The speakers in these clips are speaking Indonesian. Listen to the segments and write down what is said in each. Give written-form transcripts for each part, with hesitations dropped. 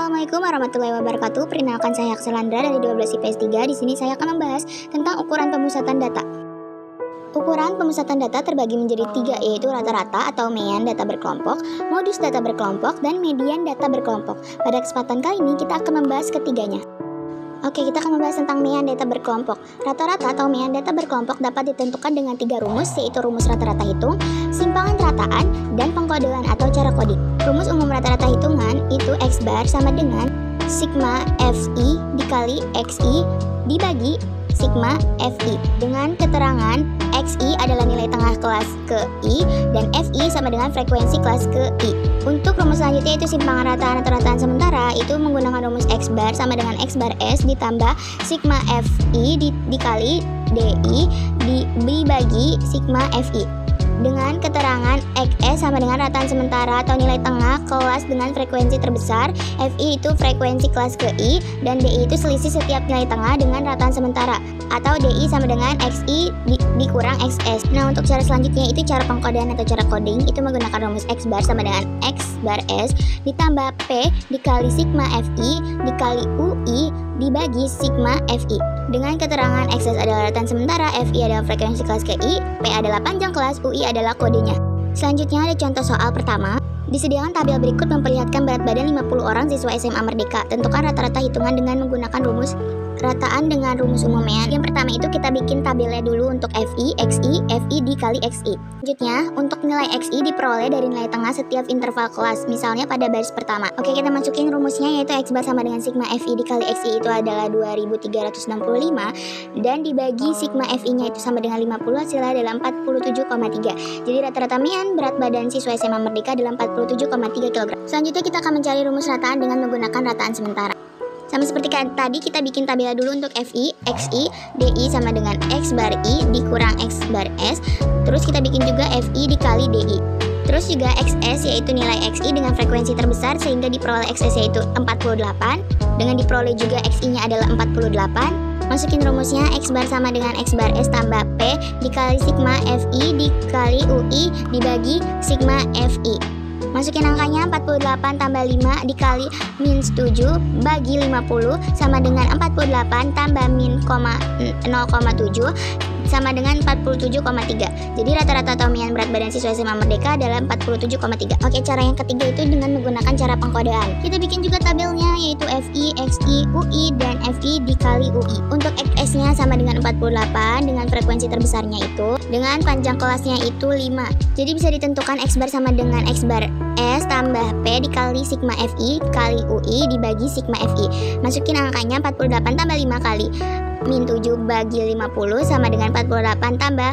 Assalamualaikum warahmatullahi wabarakatuh. Perkenalkan saya Akselandra dari 12 IPS 3. Di sini saya akan membahas tentang ukuran pemusatan data. Ukuran pemusatan data terbagi menjadi 3, yaitu rata-rata atau median data berkelompok, modus data berkelompok, dan median data berkelompok. Pada kesempatan kali ini kita akan membahas ketiganya. Oke, kita akan membahas tentang median data berkelompok. Rata-rata atau median data berkelompok dapat ditentukan dengan 3 rumus, yaitu rumus rata-rata hitung, simpangan rataan, dan pengkodean atau cara coding. Rumus umum rata-rata hitungan itu X bar sama dengan sigma FI dikali XI dibagi sigma FI dengan keterangan XI adalah nilai tengah kelas ke I dan FI sama dengan frekuensi kelas ke I. Untuk rumus selanjutnya itu simpangan rataan atau rataan sementara, itu menggunakan rumus X bar sama dengan X bar S ditambah sigma FI dikali DI dibagi sigma FI dengan keterangan XS sama dengan rataan sementara atau nilai tengah kelas dengan frekuensi terbesar. FI itu frekuensi kelas ke I dan DI itu selisih setiap nilai tengah dengan rataan sementara, atau DI sama dengan XI dikurang XS. Nah, untuk cara selanjutnya itu cara pengkodean atau cara coding, itu menggunakan rumus X bar sama dengan X bar S ditambah P dikali sigma FI dikali UI dibagi sigma FI dengan keterangan XS adalah rataan sementara, FI adalah frekuensi kelas ke I, P adalah panjang kelas, UI adalah kodenya. Selanjutnya ada contoh soal pertama. Disediakan tabel berikut memperlihatkan berat badan 50 orang siswa SMA Merdeka. Tentukan rata-rata hitungan dengan menggunakan rumus rataan dengan rumus umumnya. Yang pertama itu kita bikin tabelnya dulu untuk FI, XI, FI dikali XI. Selanjutnya, untuk nilai XI diperoleh dari nilai tengah setiap interval kelas, misalnya pada baris pertama. Oke, kita masukin rumusnya, yaitu X bar sama dengan sigma FI dikali XI itu adalah 2365 dan dibagi sigma FI-nya itu sama dengan 50, hasilnya adalah 47,3. Jadi rata-rata median berat badan siswa SMA Merdeka adalah 47,3 kg. Selanjutnya kita akan mencari rumus rataan dengan menggunakan rataan sementara. Sama seperti tadi, kita bikin tabel dulu untuk FI, XI, DI sama dengan X bar I dikurang X bar S. Terus kita bikin juga FI dikali DI. Terus juga XS yaitu nilai XI dengan frekuensi terbesar sehingga diperoleh XS yaitu 48. Dengan diperoleh juga XI-nya adalah 48. Masukin rumusnya X bar sama dengan X bar S tambah P dikali sigma FI dikali UI dibagi sigma FI. Masukin angkanya 48 tambah 5 dikali min 7 bagi 50 sama dengan 48 tambah min 0,7 sama dengan 47,3. Jadi rata-rata atau median berat badan siswa SMA Merdeka adalah 47,3. Oke, cara yang ketiga itu dengan menggunakan cara pengkodean. Kita bikin juga tabelnya, yaitu FI, XI, UI, dan FI dikali UI. Untuk XS-nya sama dengan 48 dengan frekuensi terbesarnya itu, dengan panjang kelasnya itu 5. Jadi bisa ditentukan X bar sama dengan X bar S tambah P dikali sigma FI kali UI dibagi sigma FI. Masukin angkanya 48 tambah 5 kali min 7 bagi 50 sama dengan 48 tambah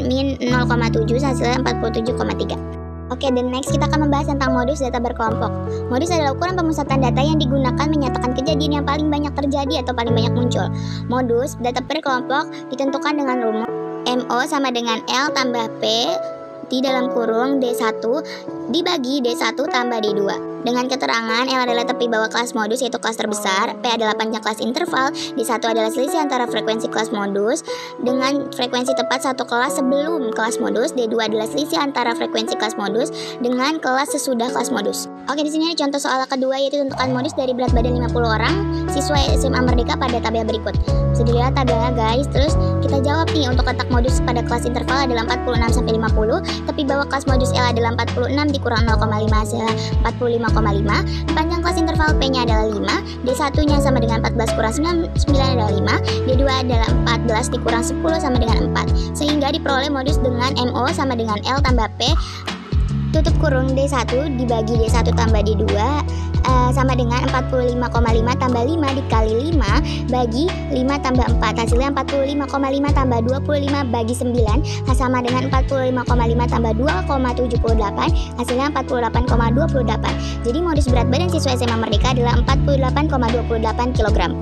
min 0,7 hasilnya 47,3. Oke, dan next kita akan membahas tentang modus data berkelompok. Modus adalah ukuran pemusatan data yang digunakan menyatakan kejadian yang paling banyak terjadi atau paling banyak muncul. Modus data berkelompok ditentukan dengan rumus MO sama dengan L tambah P di dalam kurung D1 dibagi D1 tambah D2 dengan keterangan L adalah tepi bawah kelas modus yaitu kelas terbesar, P adalah panjang kelas interval, D1 adalah selisih antara frekuensi kelas modus dengan frekuensi tepat satu kelas sebelum kelas modus, D2 adalah selisih antara frekuensi kelas modus dengan kelas sesudah kelas modus. Oke, di sini ada contoh soal kedua, yaitu tentukan modus dari berat badan 50 orang siswa SMA Merdeka pada tabel berikut. Bisa dilihat tabelnya guys. Terus kita jawab nih, untuk letak modus pada kelas interval adalah 46 sampai 50, tepi bawah kelas modus L adalah 46 dikurang 0,5 hasilnya 45,5. Panjang kelas interval P-nya adalah 5, D1-nya sama dengan 14 kurang 9 adalah 5, D2 adalah 14 dikurang 10 sama dengan 4. Sehingga diperoleh modus dengan MO sama dengan L tambah P tutup kurung D1 dibagi D1 tambah D2 sama dengan 45,5 tambah 5 dikali 5 bagi 5 tambah 4, hasilnya 45,5 tambah 25 bagi 9 sama dengan 45,5 tambah 2,78, hasilnya 48,28. Jadi modus berat badan siswa SMA Merdeka adalah 48,28 kg.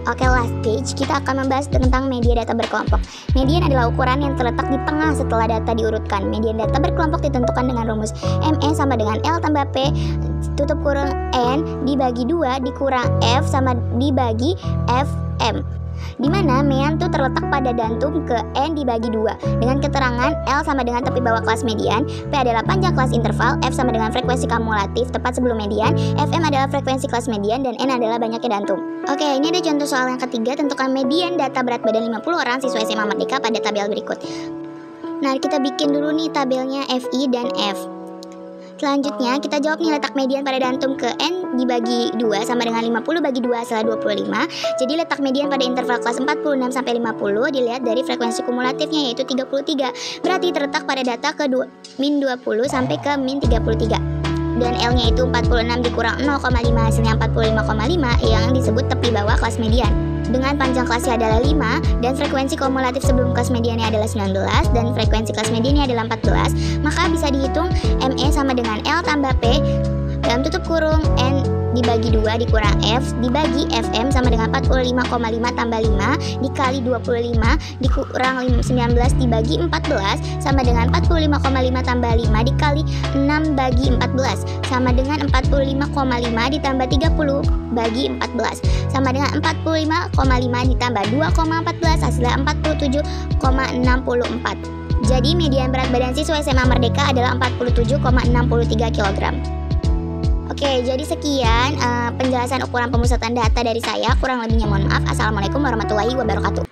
Oke, last page, kita akan membahas tentang media data berkelompok. Median adalah ukuran yang terletak di tengah setelah data diurutkan. Median data berkelompok ditentukan dengan rumus ME sama dengan L tambah P tutup kurung N dibagi 2 dikurang F sama dibagi FM. di mana mean tuh terletak pada datum ke N dibagi 2 dengan keterangan L sama dengan tepi bawah kelas median, P adalah panjang kelas interval, F sama dengan frekuensi kumulatif tepat sebelum median, Fm adalah frekuensi kelas median, dan N adalah banyaknya datum. Oke, ini ada contoh soal yang ketiga. Tentukan median data berat badan 50 orang siswa SMA Merdeka pada tabel berikut. Nah, kita bikin dulu nih tabelnya FI dan F. Selanjutnya kita jawab nih letak median pada datum ke N dibagi 2 sama dengan 50 bagi 2 adalah 25. Jadi letak median pada interval kelas 46 sampai 50 dilihat dari frekuensi kumulatifnya yaitu 33. Berarti terletak pada data ke min 20 sampai ke min 33. Dan L-nya itu 46 dikurang 0,5 hasilnya 45,5 yang disebut tepi bawah kelas median. Dengan panjang kelasnya adalah 5 dan frekuensi kumulatif sebelum kelas mediannya adalah 19 dan frekuensi kelas mediannya adalah 14, maka bisa dihitung ME sama dengan L tambah P dalam tutup kurung N dibagi 2 dikurang F dibagi Fm sama dengan 45,5 tambah 5 dikali 25 dikurang 19 dibagi 14 sama dengan 45,5 tambah 5 dikali 6 bagi 14 sama dengan 45,5 ditambah 30 bagi 14 sama dengan 45,5 ditambah 2,14 hasilnya 47,64. Jadi median berat badan siswa SMA Merdeka adalah 47,63 kg. Oke, jadi sekian penjelasan ukuran pemusatan data dari saya. Kurang lebihnya mohon maaf. Assalamualaikum warahmatullahi wabarakatuh.